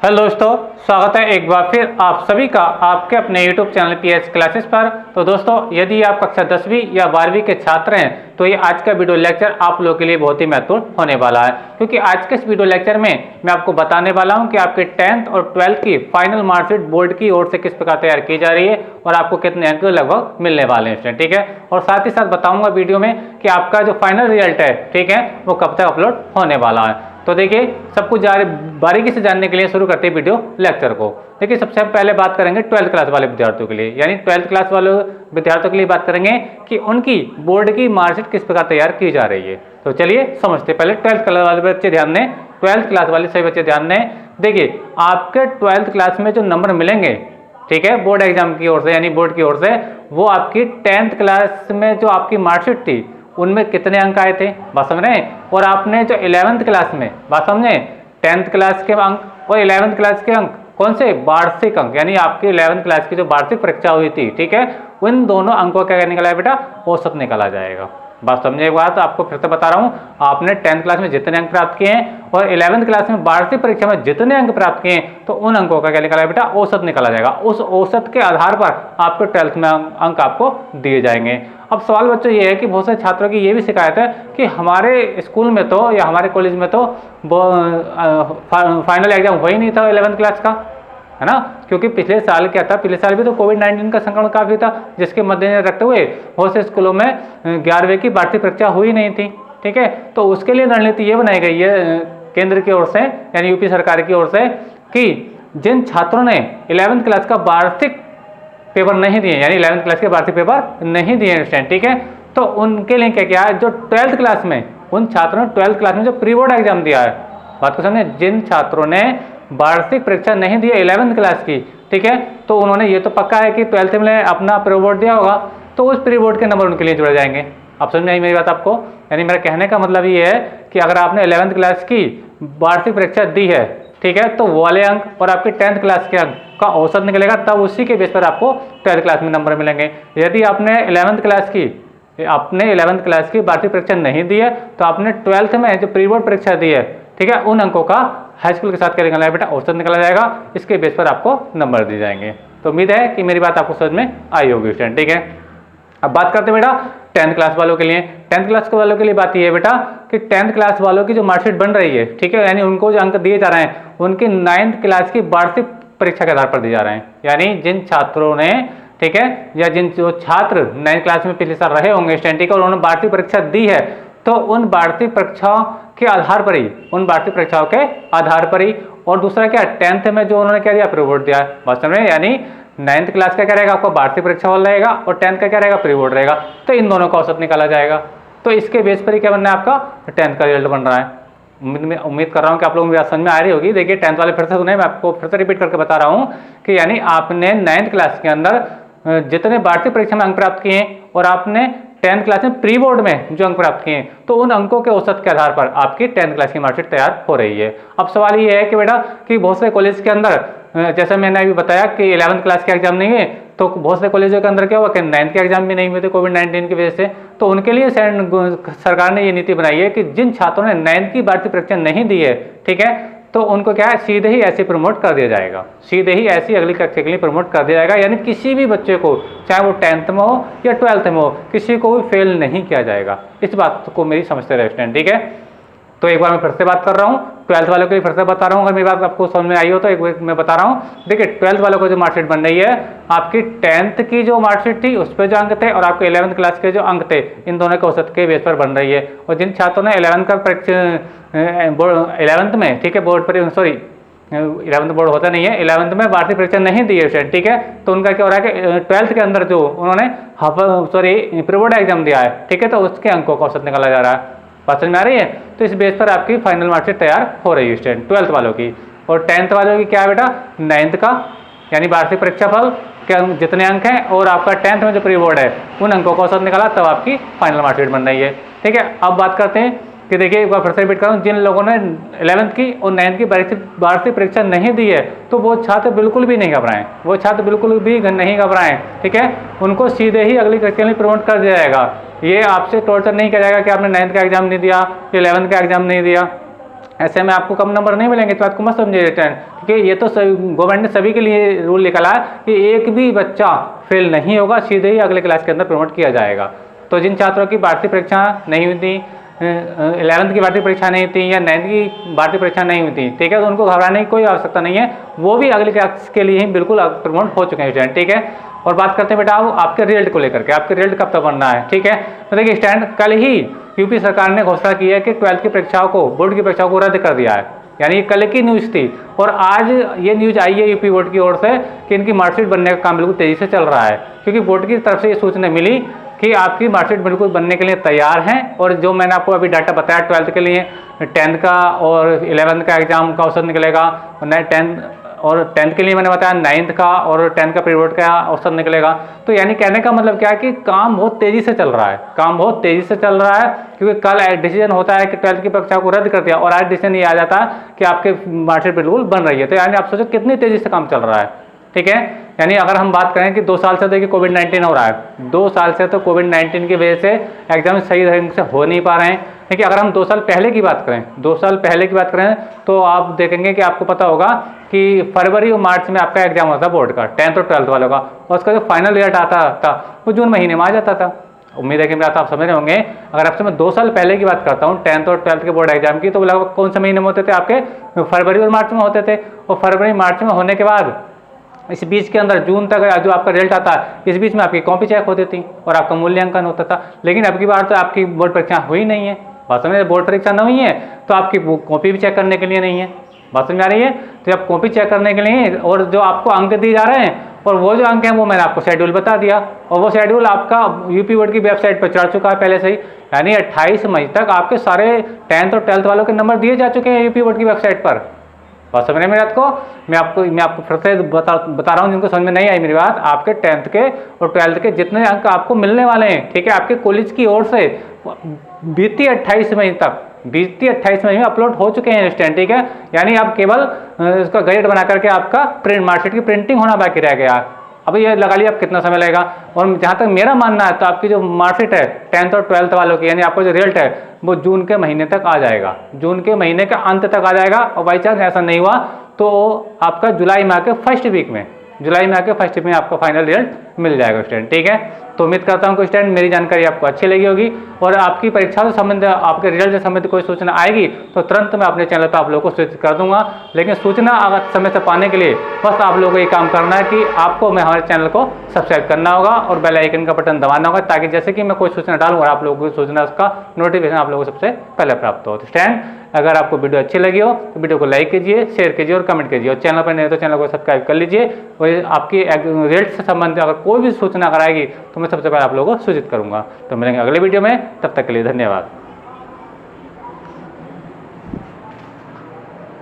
Hello दोस्तों, स्वागत है एक बार फिर आप सभी का आपके अपने यूट्यूब चैनल पीएच क्लासेस पर। तो दोस्तों, यदि आप कक्षा 10वीं या 12वीं के छात्र हैं तो ये आज का वीडियो लेक्चर आप लोगों के लिए बहुत ही महत्वपूर्ण होने वाला है, क्योंकि आज के इस वीडियो लेक्चर में मैं आपको बताने वाला हूं कि आपके 10th और 12th की फाइनल मार्कशीट बोर्ड की ओर से किस प्रकार तैयार की जा रही है और आपको कितने अंक लगभग मिलने वाले हैं स्टूडेंट। ठीक है, और साथ ही साथ बताऊंगा वीडियो में कि आपका जो फाइनल रिजल्ट है, ठीक है, वो कब तक अपलोड होने वाला है। तो देखिए, सब कुछ बारीकी से जानने के लिए शुरू करते हैं वीडियो लेक्चर को। देखिए, सबसे पहले बात करेंगे 12th क्लास वाले विद्यार्थियों के लिए, यानी 12th क्लास वाले विद्यार्थियों के लिए बात करेंगे कि उनकी बोर्ड की मार्कशीट किस प्रकार तैयार की जा रही है। तो चलिए समझते हैं। पहले 12th क्लास वाले बच्चे ध्यान दें, 12th क्लास वाले सभी बच्चे ध्यान दें। देखिए, आपके 12th क्लास में जो नंबर मिलेंगे, ठीक है, बोर्ड एग्जाम की ओर से यानी बोर्ड की ओर से, वो आपकी 10th क्लास में जो आपकी मार्कशीट थी उनमें कितने अंक आए थे, बात समझ रहे हैं। और आपने जो 11th क्लास में, बात समझे, 10th क्लास के अंक और 11th क्लास के अंक कौन से, वार्षिक अंक, यानी आपकी 11th क्लास की जो वार्षिक परीक्षा हुई थी, ठीक है, उन दोनों अंकों का क्या निकला है बेटा, औसत निकाला जाएगा। बात समझे। एक बात आपको फिर से बता रहा हूँ, आपने 10th क्लास में जितने अंक प्राप्त किए हैं और 11th क्लास में वार्षिक परीक्षा में जितने अंक प्राप्त किए हैं, तो उन अंकों का क्या निकला है बेटा, औसत निकाला जाएगा। उस औसत के आधार पर आपको 12th में अंक आपको दिए जाएंगे। अब सवाल बच्चों ये है कि बहुत सारे छात्रों की ये भी शिकायत है कि हमारे स्कूल में तो या हमारे कॉलेज में तो फाइनल एग्जाम हो ही नहीं था 11th क्लास का, है ना, क्योंकि पिछले साल क्या था, पिछले साल भी तो कोविड-19 का संक्रमण काफी था, जिसके मद्देनजर रखते हुए बहुत से स्कूलों में 11वीं की वार्षिक परीक्षा हुई नहीं थी। ठीक है, तो उसके लिए रणनीति ये बनाई गई है केंद्र की ओर से, यानी यूपी सरकार की ओर से, कि जिन छात्रों ने 11th क्लास का वार्षिक पेपर नहीं दिए, यानी 11th क्लास के वार्षिक पेपर नहीं दिए स्टूडेंट, ठीक है, तो उनके लिए क्या किया है, जो 12th क्लास में, उन छात्रों ने 12th क्लास में जो प्री बोर्ड एग्जाम दिया है, बात को समझे, जिन छात्रों ने वार्षिक परीक्षा नहीं दी 11th क्लास की, ठीक है, तो उन्होंने ये तो पक्का है कि 12th में अपना प्री बोर्ड दिया होगा, तो उस प्री बोर्ड के नंबर उनके लिए जुड़े जाएंगे। आप समझ में आई मेरी बात आपको, यानी मेरा कहने का मतलब ये है कि अगर आपने 11th क्लास की वार्षिक परीक्षा दी है, ठीक है, तो वाले अंक और आपके 10th क्लास के अंक का औसत निकलेगा, तब उसी के बेस पर आपको 12th क्लास में नंबर मिलेंगे। यदि आपने 11th क्लास की वार्षिक परीक्षा नहीं दी है, तो आपने 12th में जो प्री बोर्ड परीक्षा दी है, ठीक है, उन अंकों का हाई स्कूल के साथ क्या निकला है बेटा, औसत निकला जाएगा, इसके बेस पर आपको नंबर दिए जाएंगे। तो उम्मीद है कि मेरी बात आपको समझ में आई होगी स्टूडेंट। ठीक है, अब बात करते हैं बेटा 10th क्लास वालों के लिए। 10th क्लास वालों के लिए बात यह है बेटा कि 10th क्लास वालों की जो मार्कशीट बन रही है, ठीक है, यानी उनको जो अंक दिए जा रहे हैं, उनकी 9th क्लास की वार्षिक परीक्षा के आधार पर दिए जा रहे हैं। यानी जिन छात्रों ने, ठीक है, या जिन जो छात्र 9th क्लास में पिछले साल रहे होंगे स्टूडेंट, ठीक है, और उन्होंने वार्षिक परीक्षा दी है, तो उन वार्षिक परीक्षाओं के आधार पर ही, उन वार्षिक परीक्षाओं के आधार पर ही, और दूसरा क्या, 10th में जो उन्होंने क्या दिया, प्री बोर्ड दिया है, वास्तव में, यानी 9th क्लास का क्या रहेगा, आपका वार्षिक परीक्षा वाला रहेगा, और 10th का क्या रहेगा, प्री बोर्ड रहेगा, तो इन दोनों का औसत निकाला जाएगा। तो इसके बेस पर ही क्या बनना है, आपका 10th का रिजल्ट बन रहा है। उम्मीद कर रहा हूँ कि आप लोगों को समझ में आ रही होगी। देखिए, 10th वाले फिर से सुने, मैं आपको फिर से रिपीट करके बता रहा हूँ कि यानी आपने 9th क्लास के अंदर जितने वार्षिक परीक्षा में अंक प्राप्त किए और आपने 10th क्लास में प्री बोर्ड में जो अंक प्राप्त किए, तो उन अंकों के औसत के आधार पर आपकी 10th क्लास की मार्कशीट तैयार हो रही है। अब सवाल ये है कि बेटा कि बहुत से कॉलेज के अंदर, जैसे मैंने अभी बताया कि 11th क्लास के एग्जाम नहीं है, तो बहुत से कॉलेजों के अंदर क्या हुआ कि 9th के एग्जाम भी नहीं हुए थे कोविड-19 की वजह से। तो उनके लिए सरकार ने ये नीति बनाई है कि जिन छात्रों ने 9th की वार्षिक परीक्षा नहीं दी है, ठीक है, तो उनको क्या है, सीधे ही ऐसे प्रमोट कर दिया जाएगा, सीधे ही ऐसी अगली कक्षा के लिए प्रमोट कर दिया जाएगा। यानी किसी भी बच्चे को, चाहे वो 10th में हो या 12th में हो, किसी को भी फेल नहीं किया जाएगा। इस बात को मेरी समझते रहे स्टूडेंट। ठीक है, तो एक बार मैं फिर से बात कर रहा हूँ, 12th वालों के लिए फिर से बता रहा हूँ, अगर मेरी बात आपको समझ में आई हो तो एक बार मैं बता रहा हूँ। देखिए, 12th वालों को जो मार्कशीट बन रही है, आपकी 10th की जो मार्कशीट थी उस पर जो अंक थे और आपके 11th क्लास के जो अंक थे, इन दोनों के औसत के बेस पर बन रही है। और जिन छात्रों ने 11th का परीक्षा 11th में, ठीक है, बोर्ड पर, सॉरी 11th बोर्ड होता नहीं है, 11th में वार्षिक परीक्षा नहीं दी है, ठीक है, तो उनका क्या हो रहा है कि 12th के अंदर जो उन्होंने प्री बोर्ड एग्जाम दिया है, ठीक है, तो उसके अंकों का औसत निकाला जा रहा है। बात समझ में आ रही है। तो इस बेस पर आपकी फाइनल मार्कशीट तैयार हो रही है स्टूडेंट 12th वालों की। और 10th वालों की क्या है बेटा, 9th का, यानी वार्षिक परीक्षा फल के जितने अंक हैं और आपका 10th में जो प्री बोर्ड है, उन अंकों का औसत निकाला, तब आपकी फाइनल मार्कशीट बन रही है। ठीक है, अब बात करते हैं कि देखिए, एक बार फिर से रिपीट कर रहा हूँ, जिन लोगों ने 11th की और 9th की वार्षिक परीक्षा नहीं दी है, तो वो छात्र बिल्कुल भी नहीं घबराएं, वो छात्र बिल्कुल भी नहीं घबराएं, ठीक है, उनको सीधे ही अगली कक्षा में प्रमोट कर दिया जाएगा। ये आपसे टॉर्चर नहीं किया जाएगा कि आपने 9th का एग्जाम नहीं दिया, 11th का एग्जाम नहीं दिया, ऐसे में आपको कम नंबर नहीं मिलेंगे, इस बात को मत समझिए स्टूडेंट, क्योंकि ये तो गवर्नमेंट ने सभी के लिए रूल निकाला है कि एक भी बच्चा फेल नहीं होगा, सीधे ही अगले क्लास के अंदर प्रमोट किया जाएगा। तो जिन छात्रों की वार्षिक परीक्षा नहीं हुई थी, 11th की वार्षिक परीक्षा नहीं थी या 9th की वार्षिक परीक्षा नहीं हुई थी, ठीक है, तो उनको घबराने की कोई आवश्यकता नहीं है, वो भी अगले क्लास के लिए ही बिल्कुल प्रमोट हो चुके हैं स्टूडेंट, ठीक है। और बात करते हैं बेटा आपके रिजल्ट को लेकर के, आपके रिजल्ट कब तक बनना है, ठीक है। तो देखिए स्टूडेंट, कल ही यूपी सरकार ने घोषणा की है कि 12th की परीक्षाओं को, बोर्ड की परीक्षाओं को रद्द कर दिया है, यानी कल की न्यूज़ थी। और आज ये न्यूज़ आई है यूपी बोर्ड की ओर से कि इनकी मार्कशीट बनने का काम बिल्कुल तेज़ी से चल रहा है, क्योंकि बोर्ड की तरफ से ये सूचना मिली कि आपकी मार्कशीट बिल्कुल बनने के लिए तैयार हैं। और जो मैंने आपको अभी डाटा बताया 12th के लिए, 10th का और 11th का एग्जाम का औसत निकलेगा, और 10th के लिए मैंने बताया 9th का और 10th का प्री बोर्ड का औसत निकलेगा। तो यानी कहने का मतलब क्या है कि काम बहुत तेज़ी से चल रहा है, काम बहुत तेज़ी से चल रहा है, क्योंकि कल डिसीजन होता है कि 12th की परीक्षा को रद्द कर दिया और आज डिसीजन ये आ जाता है कि आपके मार्कशीट बिल्कुल बन रही है। तो यानी आप सोचो कितनी तेज़ी से काम चल रहा है, ठीक है। यानी अगर हम बात करें कि 2 साल से देखिए कोविड-19 हो रहा है, 2 साल से तो कोविड-19 की वजह से एग्जाम सही ढंग से हो नहीं पा रहे हैं, देखिए। अगर हम 2 साल पहले की बात करें, 2 साल पहले की बात करें तो आप देखेंगे कि आपको पता होगा कि फरवरी और मार्च में आपका एग्जाम होता था बोर्ड का, 10th और 12th वालों का, और उसका जो फाइनल रिजल्ट आता था वो जून महीने में आ जाता था। उम्मीद है कि मेरा आप समझ रहे होंगे। अगर आपसे मैं 2 साल पहले की बात करता हूँ 10th और 12th के बोर्ड एग्जाम की, तो लगभग कौन से महीने में होते थे आपके, फरवरी और मार्च में होते थे। और फरवरी मार्च में होने के बाद इस बीच के अंदर जून तक जो आपका रिजल्ट आता है, इस बीच में आपकी कॉपी चेक होती थी और आपका मूल्यांकन होता था। लेकिन अब की बार तो आपकी बोर्ड परीक्षा हुई नहीं है, बात समझ, बोर्ड परीक्षा नहीं है तो आपकी कॉपी भी चेक करने के लिए नहीं है, बात समझ आ रही है। तो आप कॉपी चेक करने के लिए, और जो आपको अंक दिए जा रहे हैं, और वो जो अंक हैं वो मैंने आपको शेड्यूल बता दिया, और वो शेड्यूल आपका यूपी बोर्ड की वेबसाइट पर चढ़ चुका है पहले से ही। यानी 28 मई तक आपके सारे 10th और 12th वालों के नंबर दिए जा चुके हैं यूपी बोर्ड की वेबसाइट पर। बात समझ रहे मेरी बात को, मैं आपको फिर से बता रहा हूँ जिनको समझ में नहीं आई मेरी बात। आपके 10th के और 12th के जितने अंक आपको मिलने वाले हैं, ठीक है, आपके कॉलेज की ओर से बीती 28 मई में अपलोड हो चुके हैं स्टैंड, ठीक है। यानी आप केवल इसका गजेट बना करके आपका मार्कशीट की प्रिंटिंग होना बाकी रह गया। अब ये लगा लिया आप कितना समय लगेगा। और जहाँ तक मेरा मानना है तो आपकी जो मार्कशीट है 10th और 12th वालों की, यानी आपका जो रिजल्ट है वो जून के महीने तक आ जाएगा, जून के महीने के अंत तक आ जाएगा। और बाई चांस ऐसा नहीं हुआ तो आपका जुलाई माह के फर्स्ट वीक में आपका फाइनल रिजल्ट मिल जाएगा स्टूडेंट, ठीक है। तो उम्मीद करता हूँ कि स्टूडेंट मेरी जानकारी आपको अच्छी लगी होगी, और आपकी परीक्षा से संबंधित, आपके रिजल्ट से संबंधित कोई सूचना आएगी तो तुरंत मैं अपने चैनल पर आप लोगों को सूचित कर दूंगा। लेकिन सूचना अगर समय से पाने के लिए बस आप लोगों को ये काम करना है कि आपको हमारे चैनल को सब्सक्राइब करना होगा और बेल आइकन का बटन दबाना होगा, ताकि जैसे कि मैं कोई सूचना डालूँ और आप लोगों को सूचना, उसका नोटिफिकेशन आप लोगों को सबसे पहले प्राप्त हो। तो स्टूडेंट, अगर आपको वीडियो अच्छी लगी हो तो वीडियो को लाइक कीजिए, शेयर कीजिए और कमेंट कीजिए, और चैनल पर नहीं तो चैनल को सब्सक्राइब कर लीजिए। और आपकी रिजल्ट से संबंधित अगर कोई भी सूचना अगर आएगी तो मैं सबसे पहले आप लोगों को सूचित करूंगा। तो मिलेंगे अगले वीडियो में, तब तक के लिए धन्यवाद।